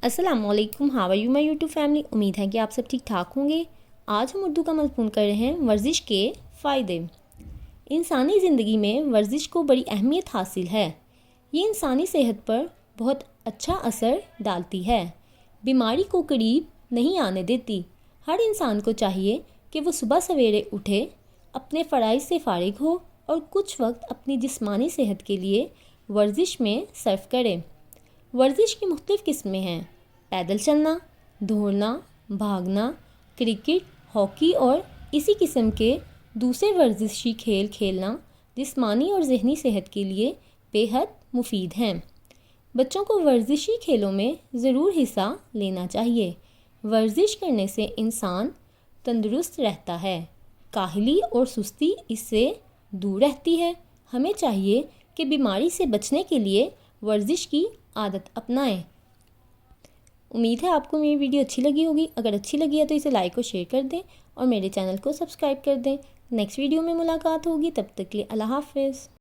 السلام علیکم، how are you my YouTube family. امید ہے کہ آپ سب ٹھیک ٹھاک ہوں گے۔ آج ہم اردو کا مضمون کر رہے ہیں ورزش کے فائدے۔ انسانی زندگی میں ورزش کو بڑی اہمیت حاصل ہے۔ یہ انسانی صحت پر بہت اچھا اثر ڈالتی ہے، بیماری کو قریب نہیں آنے دیتی۔ ہر انسان کو چاہیے کہ وہ صبح سویرے اٹھے، اپنے فرائض سے فارغ ہو اور کچھ وقت اپنی جسمانی صحت کے لیے ورزش میں صرف کرے۔ ورزش کی مختلف قسمیں ہیں: پیدل چلنا، دوڑنا، بھاگنا، کرکٹ، ہاکی اور اسی قسم کے دوسرے ورزشی کھیل کھیلنا جسمانی اور ذہنی صحت کے لیے بے حد مفید ہیں۔ بچوں کو ورزشی کھیلوں میں ضرور حصہ لینا چاہیے۔ ورزش کرنے سے انسان تندرست رہتا ہے، کاہلی اور سستی اس سے دور رہتی ہے۔ ہمیں چاہیے کہ بیماری سے بچنے کے لیے ورزش کی عادت اپنائیں۔ امید ہے آپ کو میری ویڈیو اچھی لگی ہوگی۔ اگر اچھی لگی ہے تو اسے لائک اور شیئر کر دیں اور میرے چینل کو سبسکرائب کر دیں۔ نیکسٹ ویڈیو میں ملاقات ہوگی، تب تک کے لیے اللہ حافظ۔